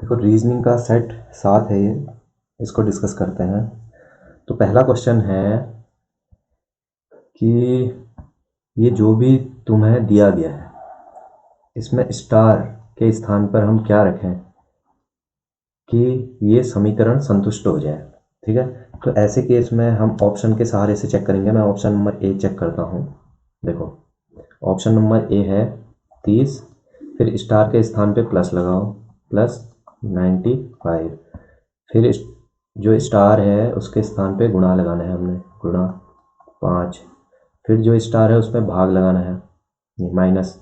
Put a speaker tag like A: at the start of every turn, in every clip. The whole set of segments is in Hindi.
A: देखो रीजनिंग का सेट 7 है, ये इसको डिस्कस करते हैं। तो पहला क्वेश्चन है कि ये जो भी तुम्हें दिया गया है इसमें स्टार के स्थान पर हम क्या रखें कि ये समीकरण संतुष्ट हो जाए। ठीक है, तो ऐसे केस में हम ऑप्शन के सहारे से चेक करेंगे। मैं ऑप्शन नंबर ए चेक करता हूँ। देखो ऑप्शन नंबर ए है 30, फिर स्टार के स्थान पे प्लस लगाओ, प्लस 95, फिर जो स्टार है उसके स्थान पे गुणा लगाना है हमने, गुणा 5, फिर जो स्टार है उसमें भाग लगाना है, -5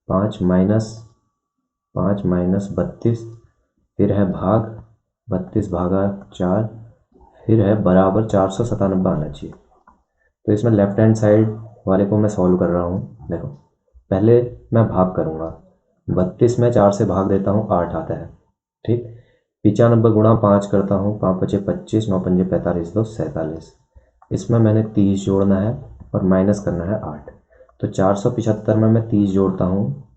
A: -5 -32, फिर है भाग 32/4, फिर है बराबर 497 आना चाहिए। तो इसमें लेफ्ट हैंड साइड वाले को मैं सॉल्व कर रहा हूँ। देखो पहले मैं भाग करूँगा, 32 में 4 से भाग देता हूँ 8 आता है। ठीक, 95 गुणा 5 करता हूँ, 5 × 5 = 25, 9 × 5 = 45, 2 47। इसमें मैंने 30 जोड़ना है और माइनस करना है 8। तो 475 में मैं 30 जोड़ता हूँ,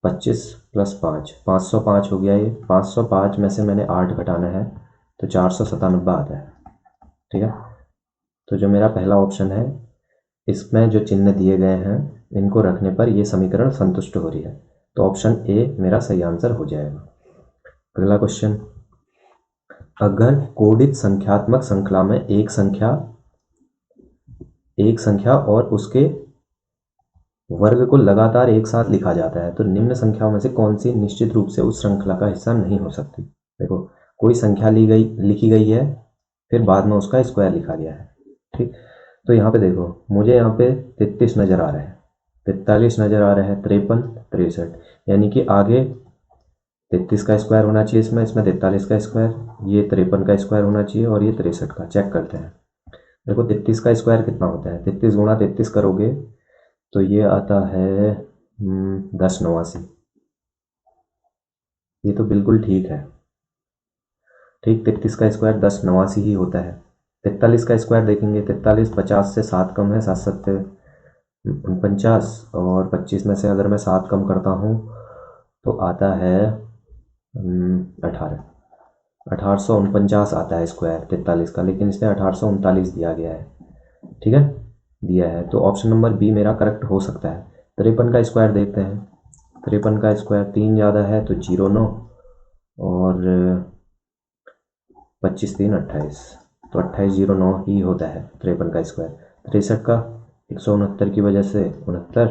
A: 25 + 5 505 हो गया। ये 505 में से मैंने 8 घटाना है तो 497 आता है। ठीक है, तो जो मेरा पहला ऑप्शन है इसमें जो चिन्ह दिए गए हैं इनको रखने पर ये समीकरण संतुष्ट हो रही है, तो ऑप्शन ए मेरा सही आंसर हो जाएगा। अगला क्वेश्चन, अगर कोडित संख्यात्मक श्रृंखला में एक संख्या और उसके वर्ग को लगातार एक साथ लिखा जाता है तो निम्न संख्याओं में से कौन सी निश्चित रूप से उस श्रृंखला का हिस्सा नहीं हो सकती। देखो कोई संख्या लिखी गई है, फिर बाद में उसका स्क्वायर लिखा गया है। ठीक, तो यहाँ पे देखो मुझे यहाँ पे 33 नज़र आ रहा है, 43 नज़र आ रहा है, 53 63, यानी कि आगे 33 का स्क्वायर होना चाहिए, इसमें 43 का स्क्वायर, ये 53 का स्क्वायर होना चाहिए और ये 63 का। चेक करते हैं। देखो 33 का स्क्वायर कितना होता है, 33 × 33 करोगे तो ये आता है 1089। ये तो बिल्कुल ठीक है। ठीक, 33 का स्क्वायर 1089 ही होता है। 43 का स्क्वायर देखेंगे, 43 50 से 7 कम है, 7 7 49, और 25 में से अगर मैं 7 कम करता हूँ तो आता है 18 1849 आता है स्क्वायर 43 का, लेकिन इसने 1839 दिया गया है। ठीक है, दिया है, तो ऑप्शन नंबर बी मेरा करेक्ट हो सकता है। 53 का स्क्वायर देखते हैं। 53 का स्क्वायर 3 ज़्यादा है तो 09, और 25 3 28, तो 2809 ही होता है 53 का स्क्वायर। 63 का 169 की वजह से 69,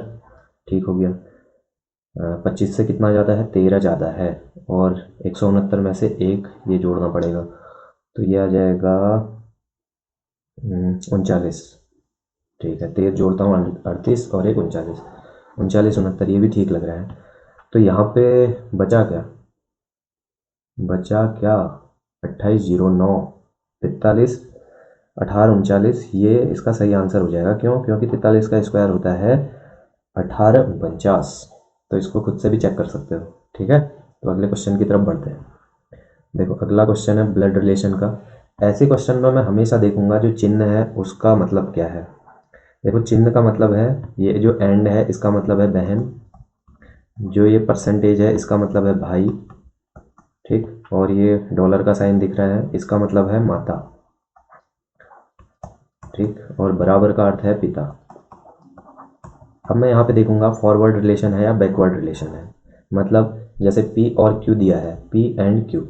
A: ठीक हो गया। 25 से कितना ज़्यादा है, 13 ज़्यादा है, और 169 में से 1 ये जोड़ना पड़ेगा, तो ये आ जाएगा 39। ठीक है, 13 जोड़ता हूँ 38 और 1 39, 39 69, ये भी ठीक लग रहा है। तो यहाँ पे बचा क्या 2809, 43 18 39, ये इसका सही आंसर हो जाएगा। क्यों? क्योंकि 43 का स्क्वायर होता है 1849। तो इसको खुद से भी चेक कर सकते हो। ठीक है, तो अगले क्वेश्चन की तरफ बढ़ते हैं। देखो अगला क्वेश्चन है ब्लड रिलेशन का। ऐसे क्वेश्चन में मैं हमेशा देखूंगा जो चिन्ह है उसका मतलब क्या है। देखो चिन्ह का मतलब है, ये जो एंड है इसका मतलब है बहन, जो ये परसेंटेज है इसका मतलब है भाई, ठीक, और ये डॉलर का साइन दिख रहा है इसका मतलब है माता, ठीक, और बराबर का अर्थ है पिता। अब मैं यहाँ पे देखूंगा फॉरवर्ड रिलेशन है या बैकवर्ड रिलेशन है। मतलब जैसे P और Q दिया है, P एंड Q,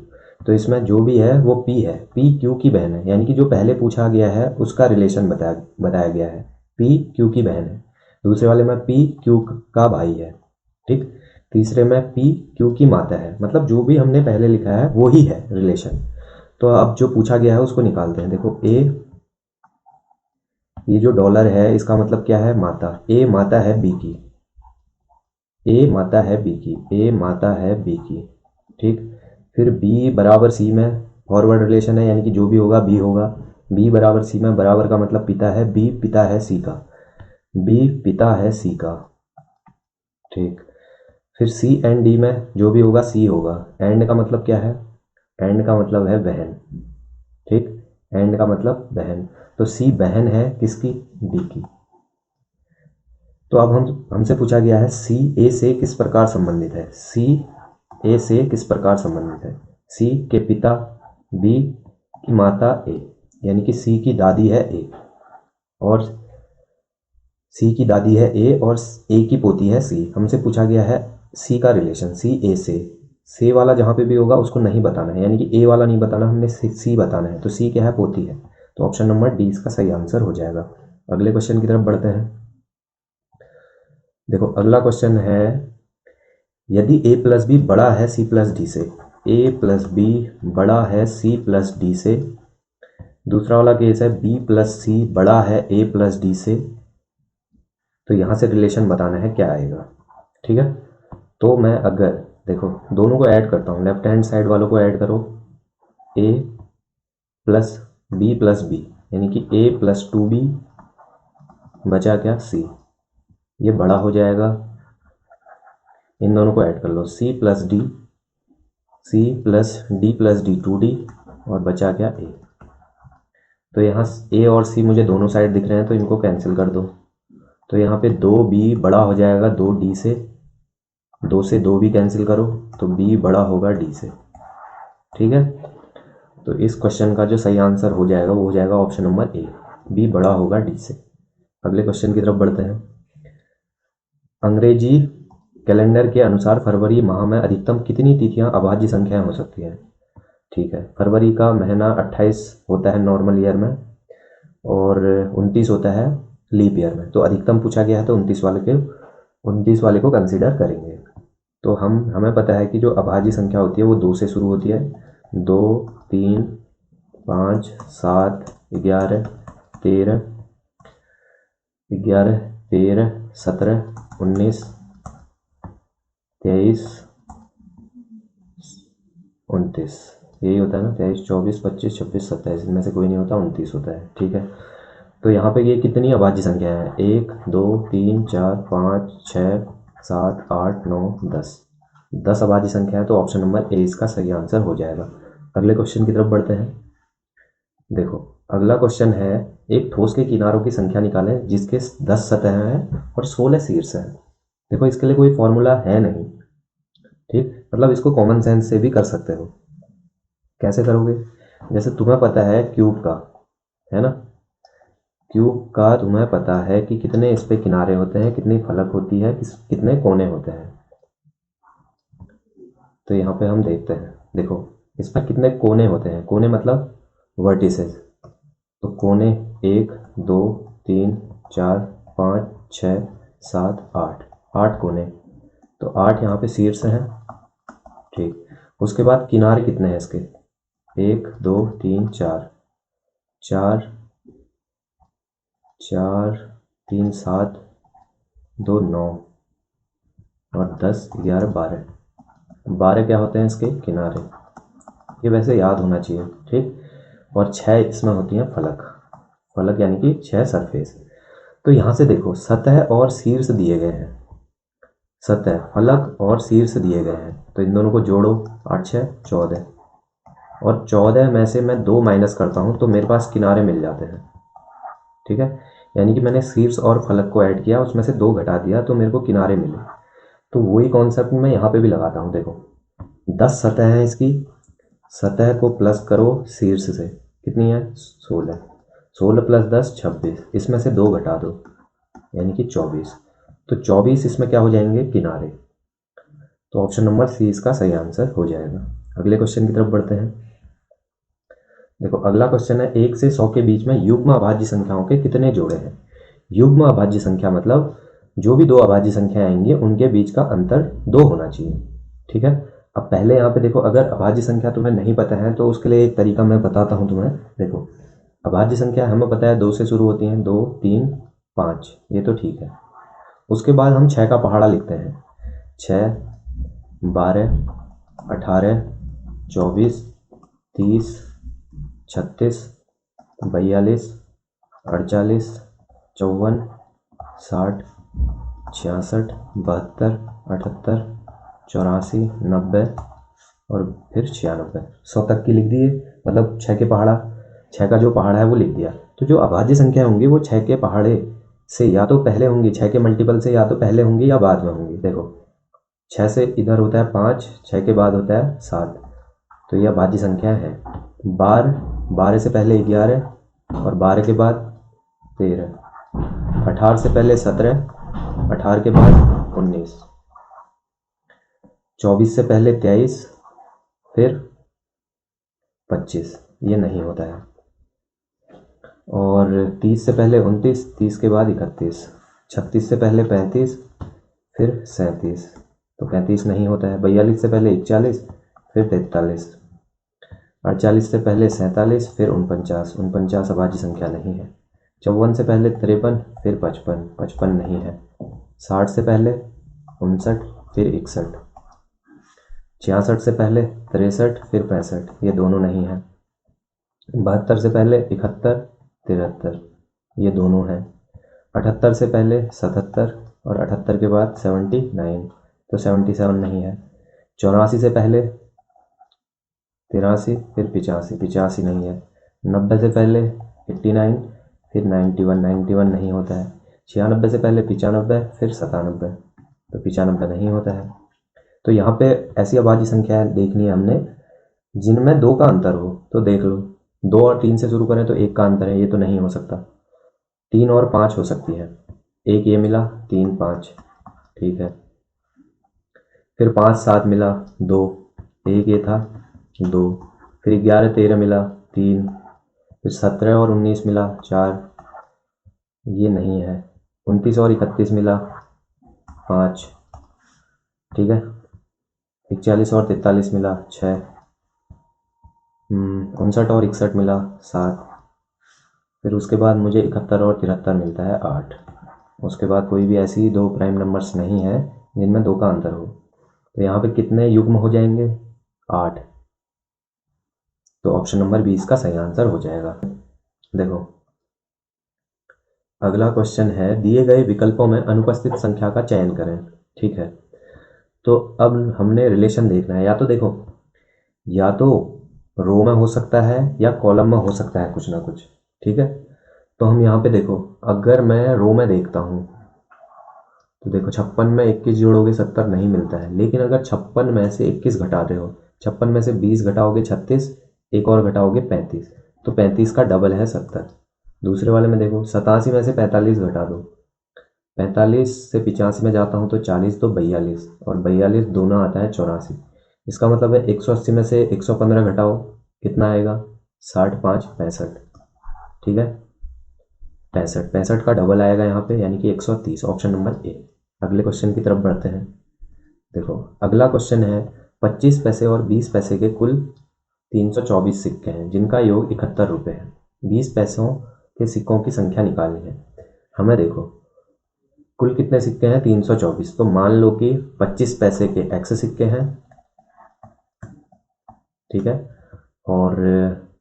A: तो इसमें जो भी है वो P है, P Q की बहन है, यानी कि जो पहले पूछा गया है उसका रिलेशन बताया गया है, P Q की बहन है। दूसरे वाले में P Q का भाई है, ठीक। तीसरे में P Q की माता है। मतलब जो भी हमने पहले लिखा है वो ही है रिलेशन। तो अब जो पूछा गया है उसको निकालते हैं। देखो ये जो डॉलर है इसका मतलब क्या है, माता। ए माता है बी की, ए माता है बी की, ए माता है बी की, ठीक। फिर बी बराबर सी में फॉरवर्ड रिलेशन है, यानी कि जो भी होगा बी होगा। बी बराबर सी में, बराबर का मतलब पिता है, बी पिता है सी का, बी पिता है सी का, ठीक। फिर सी एंड डी में जो भी होगा सी होगा। एंड का मतलब क्या है, एंड का मतलब है बहन, ठीक। एंड का मतलब बहन, तो सी बहन है किसकी, डी की। तो अब हमसे पूछा गया है सी ए से किस प्रकार संबंधित है, सी ए से किस प्रकार संबंधित है। सी के पिता बी की माता ए, यानी कि सी की दादी है ए और सी की दादी है ए और ए की पोती है सी। हमसे पूछा गया है सी का रिलेशन, सी ए से वाला जहाँ पे भी होगा उसको नहीं बताना है, यानी कि ए वाला नहीं बताना, हमने सी बताना है। तो सी क्या है, पोती है, तो ऑप्शन नंबर डी इसका सही आंसर हो जाएगा। अगले क्वेश्चन की तरफ बढ़ते हैं। देखो अगला क्वेश्चन है, यदि ए प्लस बी बड़ा है सी प्लस डी से, ए प्लस बी बड़ा है सी प्लस डी से। दूसरा वाला केस है बी प्लस सी बड़ा है ए प्लस डी से। तो यहाँ से रिलेशन बताना है क्या आएगा, ठीक है। तो मैं अगर देखो दोनों को ऐड करता हूँ, लेफ्ट हैंड साइड वालों को ऐड करो, ए प्लस बी, यानी कि ए प्लस 2b बचा क्या सी, ये बड़ा हो जाएगा। इन दोनों को ऐड कर लो, C plus D plus D 2d और बचा क्या ए। तो यहाँ ए और सी मुझे दोनों साइड दिख रहे हैं तो इनको कैंसिल कर दो। तो यहाँ पे 2b बड़ा हो जाएगा 2d से, 2 से 2 भी कैंसिल करो तो b बड़ा होगा d से, ठीक है। तो इस क्वेश्चन का जो सही आंसर हो जाएगा वो हो जाएगा ऑप्शन नंबर ए, b बड़ा होगा d से। अगले क्वेश्चन की तरफ बढ़ते हैं। अंग्रेजी कैलेंडर के अनुसार फरवरी माह में अधिकतम कितनी तिथियां अभाज्य संख्याएं हो सकती हैं, ठीक है। फरवरी का महीना 28 होता है नॉर्मल ईयर में और 29 होता है लीप ईयर में। तो अधिकतम पूछा गया है तो 29 वाले को कंसीडर करेंगे। तो हमें पता है कि जो अभाज्य संख्या होती है वो 2 से शुरू होती है, 2 3 5 7 11 13 17 19 23 29, यही होता है ना, 23 24 25 26 27, इनमें से कोई नहीं होता, 29 होता है, ठीक है। तो यहाँ पे ये कितनी अभाज्य संख्या है, 1 2 3 4 5 6 7 8 9 10 अभाज्य संख्या है। तो ऑप्शन नंबर ए इसका सही आंसर हो जाएगा। अगले क्वेश्चन की तरफ बढ़ते हैं। देखो अगला क्वेश्चन है, एक ठोस के किनारों की संख्या निकालें जिसके 10 सतह हैं और 16 शीर्ष हैं। देखो इसके लिए कोई फॉर्मूला है नहीं, ठीक, मतलब इसको कॉमन सेंस से भी कर सकते हो। कैसे करोगे, जैसे तुम्हें पता है क्यूब का, है ना, क्यूब का तुम्हें पता है कि कितने इस पे किनारे होते हैं, कितनी फलक होती है, कितने कोने होते हैं। तो यहाँ पे हम देखते हैं, देखो इसमें कितने कोने होते हैं, कोने मतलब वर्टिसेस। तो कोने 1 2 3 4 5 6 7 8 कोने, तो 8 यहाँ पे शीर्ष हैं, ठीक। उसके बाद किनारे कितने हैं इसके, 1 2 3 4 3 7 2 9 और 10 11 12 क्या होते हैं इसके किनारे, ये वैसे याद होना चाहिए, ठीक। और 6 इसमें होती हैं फलक यानी कि 6 सरफेस। तो यहाँ से देखो सतह और शीर्ष दिए गए हैं, सतह फलक और शीर्ष दिए गए हैं, तो इन दोनों को जोड़ो, 8 6 14 और 14 में से मैं 2 माइनस करता हूँ तो मेरे पास किनारे मिल जाते हैं, ठीक है। यानी कि मैंने शीर्ष और फलक को ऐड किया, उसमें से 2 घटा दिया तो मेरे को किनारे मिले। तो वही कॉन्सेप्ट मैं यहाँ पे भी लगाता हूँ। देखो 10 सतह है, इसकी सतह को प्लस करो शीर्ष से, कितनी है 16 प्लस 10 26, इसमें से 2 घटा दो यानी कि 24, तो 24 इसमें क्या हो जाएंगे किनारे। तो ऑप्शन नंबर सी इसका सही आंसर हो जाएगा। अगले क्वेश्चन की तरफ बढ़ते हैं। देखो अगला क्वेश्चन है, 1 से 100 के बीच में युग्म अभाज्य संख्याओं के कितने जोड़े हैं। युग्म अभाज्य संख्या मतलब जो भी 2 अभाज्य संख्या आएंगी उनके बीच का अंतर 2 होना चाहिए, ठीक है। अब पहले यहाँ पे देखो, अगर अभाज्य संख्या तुम्हें नहीं पता है तो उसके लिए एक तरीका मैं बताता हूँ तुम्हें। देखो अभाज्य संख्या हमें पता है 2 से शुरू होती हैं, 2 3 5, ये तो ठीक है। उसके बाद हम 6 का पहाड़ा लिखते हैं, 6 12 18 24 30 36 42 48 54 60 66 72 78 84 90 और फिर 96, 100 तक की लिख दिए, मतलब 6 के पहाड़ा, 6 का जो पहाड़ा है वो लिख दिया। तो जो अभाज्य संख्या होंगी वो 6 के पहाड़े से या तो पहले होंगी, 6 के मल्टीपल से या तो पहले होंगी या बाद में होंगी। देखो 6 से इधर होता है 5, 6 के बाद होता है 7, तो यह भाज्य संख्या है। 12 से पहले 11 और 12 के बाद 13, 18 से पहले 17, 18 के बाद 19, 24 से पहले 23, फिर 25, ये नहीं होता है। और 30 से पहले 29, 30 के बाद 31, 36 से पहले 35, फिर 37, तो 35 नहीं होता है। 42 से पहले 41, फिर 43, 48 से पहले 47, फिर 49, 49 अभाज्य संख्या नहीं है। 54 से पहले 53, फिर 55, 55 नहीं है। 60 से पहले 59, फिर 61, 66 से पहले 63, फिर 65, ये दोनों नहीं है। 72 से पहले 71, 73, ये दोनों हैं। 78 से पहले 77 और 78 के बाद 79, तो 77 नहीं है। 84 से पहले 83, फिर 85, 85 नहीं है। 90 से पहले 89, फिर 91, 91 नहीं होता है। 96 से पहले 95, फिर 97, तो 95 नहीं होता है। तो यहाँ पे ऐसी अभाज्य संख्याएं देखनी है हमने जिनमें 2 का अंतर हो। तो देख लो, 2 और 3 से शुरू करें तो 1 का अंतर है, ये तो नहीं हो सकता। 3 और 5 हो सकती है, 1 ये मिला, 3 5, ठीक है। फिर 5 7 मिला, 2, 1 ये था, 2, फिर 11 13 मिला, 3, फिर 17 और 19 मिला, 4, ये नहीं है। 29 और 31 मिला, 5, ठीक है। 41 और 43 मिला, 6, 59 और 61 मिला, 7, फिर उसके बाद मुझे 71 और 73 मिलता है, 8। उसके बाद कोई भी ऐसी 2 प्राइम नंबर्स नहीं है जिनमें 2 का अंतर हो। तो यहाँ पे कितने युग्म हो जाएंगे, 8। तो ऑप्शन नंबर 20 का सही आंसर हो जाएगा। देखो अगला क्वेश्चन है, दिए गए विकल्पों में अनुपस्थित संख्या का चयन करें, ठीक है। तो अब हमने रिलेशन देखना है। या तो देखो, या तो रो में हो सकता है या कॉलम में हो सकता है कुछ ना कुछ, ठीक है। तो हम यहाँ पे देखो, अगर मैं रो में देखता हूँ तो देखो 56 में 21 जोड़ोगे 70 नहीं मिलता है। लेकिन अगर 56 में से 21 घटाते हो, 56 में से 20 घटाओगे 36, एक और घटाओगे 35, तो 35 का डबल है 70। दूसरे वाले में देखो, 87 में से 45 घटा दो, 45 से 85 में जाता हूँ तो 40, तो 42, और 42 दोनों आता है 84। इसका मतलब है 180 में से 115 घटाओ, कितना आएगा, 60 5 65, ठीक है। 65, 65 का डबल आएगा यहाँ पे, यानी कि 130, ऑप्शन नंबर ए। अगले क्वेश्चन की तरफ बढ़ते हैं। देखो अगला क्वेश्चन है, 25 पैसे और 20 पैसे के कुल 324 सिक्के हैं जिनका योग 71 रुपये है। 20 पैसों के सिक्कों की संख्या निकालनी है हमें। देखो कुल कितने सिक्के हैं, 324। तो मान लो कि 25 पैसे के x सिक्के हैं, ठीक है, और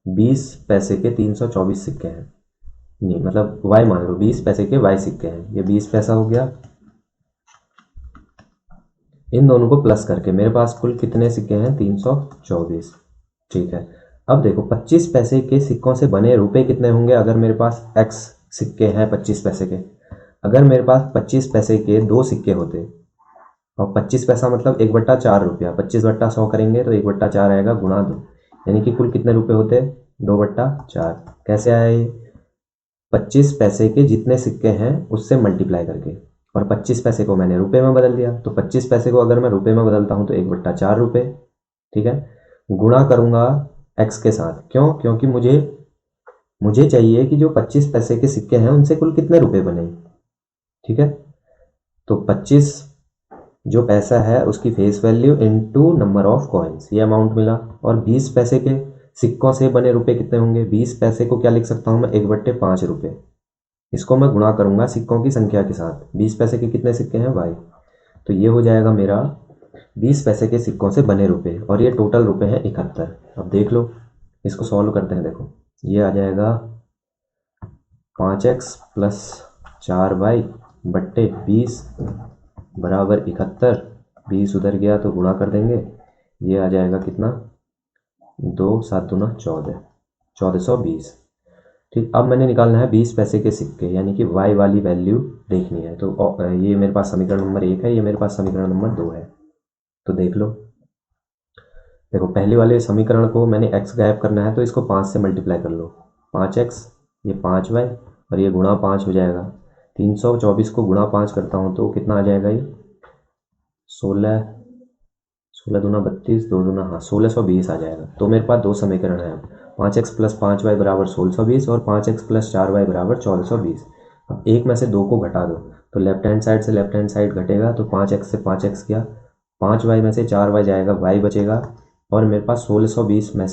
A: 20 पैसे के 324 सिक्के हैं, नहीं मतलब y मान लो, 20 पैसे के y सिक्के हैं, ये 20 पैसा हो गया। इन दोनों को प्लस करके मेरे पास कुल कितने सिक्के हैं, 324, ठीक है। अब देखो 25 पैसे के सिक्कों से बने रुपए कितने होंगे, अगर मेरे पास x सिक्के हैं 25 पैसे के। अगर मेरे पास 25 पैसे के 2 सिक्के होते, और 25 पैसा मतलब 1/4 रुपया, 25/100 करेंगे तो 1/4 आएगा, गुणा 2, यानी कि कुल कितने रुपए होते, 2/4। कैसे आया ये, 25 पैसे के जितने सिक्के हैं उससे मल्टीप्लाई करके, और 25 पैसे को मैंने रुपए में बदल दिया। तो 25 पैसे को अगर मैं रुपए में बदलता हूँ तो 1/4 रुपये, ठीक है। गुणा करूँगा x के साथ, क्यों, क्योंकि मुझे चाहिए कि जो 25 पैसे के सिक्के हैं उनसे कुल कितने रुपए बने, ठीक है। तो 25 जो पैसा है उसकी face value into number of coins, ये अमाउंट मिला। और 20 पैसे के सिक्कों से बने रुपए कितने होंगे, 20 पैसे को क्या लिख सकता हूँ मैं, 1/5 रुपये। इसको मैं गुणा करूंगा सिक्कों की संख्या के साथ। 20 पैसे के कितने सिक्के हैं, y, तो ये हो जाएगा मेरा 20 पैसे के सिक्कों से बने रुपए, और ये टोटल रुपए हैं 71। अब देख लो, इसको सॉल्व करते हैं। देखो ये आ जाएगा 5x प्लस 4y बट्टे 20 बराबर 71। 20 उधर गया तो गुणा कर देंगे, ये आ जाएगा कितना, 2 7 दूना 14, 1420, ठीक। अब मैंने निकालना है 20 पैसे के सिक्के, यानी कि y वाली वैल्यू देखनी है। तो ये मेरे पास समीकरण नंबर 1 है, ये मेरे पास समीकरण नंबर 2 है। तो देख लो, देखो पहले वाले समीकरण को मैंने x गायब करना है तो इसको 5 से मल्टीप्लाई कर लो, 5x, ये 5y और ये गुणा 5 हो जाएगा। 324 को गुणा 5 करता हूँ तो कितना आ जाएगा, ये 16, 16 दूना 32, 2 दूना 1620 आ जाएगा। तो मेरे पास दो समीकरण है, 5x प्लस 5y बराबर 1620 और 5x प्लस 4y बराबर 1420। अब एक में से दो को घटा दो तो लेफ्ट हैंड साइड से लेफ्ट हैंड साइड घटेगा, तो 5x से 5x गया, 5y में से 4y जाएगा, y बचेगा। और मेरे पास 1620 में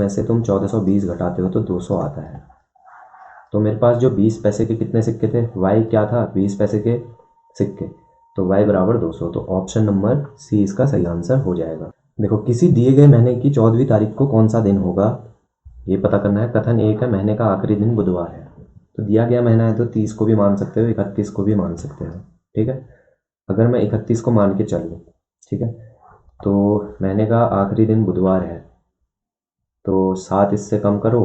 A: से तुम 1420 घटाते हो तो 200 आता है। तो मेरे पास जो 20 पैसे के कितने सिक्के थे, y क्या था, 20 पैसे के सिक्के, तो y बराबर 200। तो ऑप्शन नंबर सी इसका सही आंसर हो जाएगा। देखो किसी दिए गए महीने की 14वीं तारीख को कौन सा दिन होगा, ये पता करना है। कथन एक है, महीने का आखिरी दिन बुधवार है। तो दिया गया महीना है तो 30 को भी मान सकते हो, 31 को भी मान सकते हो, ठीक है। अगर मैं 31 को मान के चल लूँ, ठीक है, तो महीने का आखिरी दिन बुधवार है, तो 7 इससे कम करो,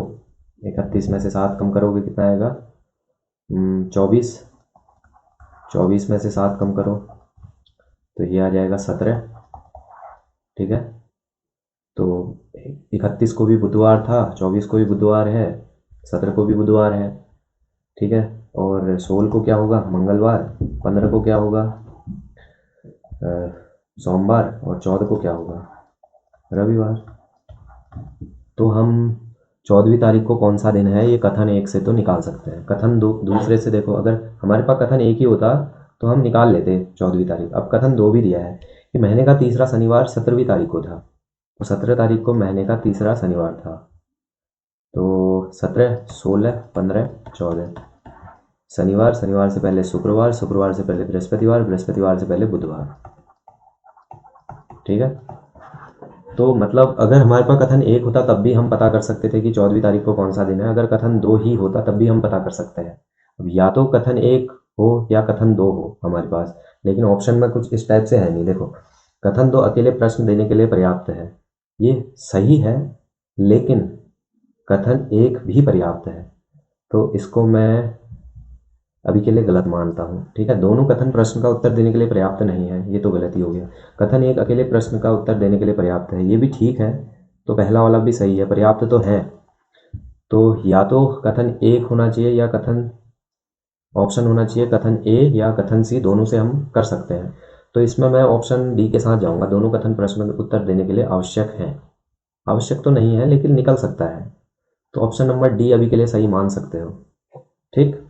A: 31 में से 7 कम करोगे कितना आएगा, 24, 24 में से 7 कम करो तो ये आ जाएगा 17, ठीक है। तो 31 को भी बुधवार था, 24 को भी बुधवार है, 17 को भी बुधवार है, ठीक है। और 16 को क्या होगा, मंगलवार, 15 को क्या होगा, सोमवार, और 14 को क्या होगा, रविवार। तो हम 14वीं तारीख को कौन सा दिन है ये कथन एक से तो निकाल सकते हैं। कथन दो दूसरे से देखो, अगर हमारे पास कथन एक ही होता तो हम निकाल लेते 14वीं तारीख। अब कथन दो भी दिया है कि महीने का तीसरा शनिवार 17वीं तारीख को था, तो 17 तारीख को महीने का तीसरा शनिवार था। तो 17, 16, 15, 14, शनिवार, शनिवार से पहले शुक्रवार, शुक्रवार से पहले बृहस्पतिवार, बृहस्पतिवार से पहले बुधवार, ठीक है। तो मतलब अगर हमारे पास कथन एक होता तब भी हम पता कर सकते थे कि 14वीं तारीख को कौन सा दिन है। अगर कथन दो ही होता तब भी हम पता कर सकते हैं। अब या तो कथन एक हो या कथन दो हो हमारे पास, लेकिन ऑप्शन में कुछ इस टाइप से है नहीं। देखो कथन दो अकेले प्रश्न देने के लिए पर्याप्त है, ये सही है, लेकिन कथन एक भी पर्याप्त है, तो इसको मैं अभी के लिए गलत मानता हूँ, ठीक है। दोनों कथन प्रश्न का उत्तर देने के लिए पर्याप्त नहीं है, ये तो गलती हो गया। कथन एक अकेले प्रश्न का उत्तर देने के लिए पर्याप्त है, ये भी ठीक है। तो पहला वाला भी सही है, पर्याप्त तो है। तो या तो कथन एक होना चाहिए या कथन ऑप्शन होना चाहिए, कथन ए या कथन सी, दोनों से हम कर सकते हैं। तो इसमें मैं ऑप्शन डी के साथ जाऊंगा, दोनों कथन प्रश्न का उत्तर देने के लिए आवश्यक है। आवश्यक तो नहीं है लेकिन निकल सकता है, तो ऑप्शन नंबर डी अभी के लिए सही मान सकते हो, ठीक।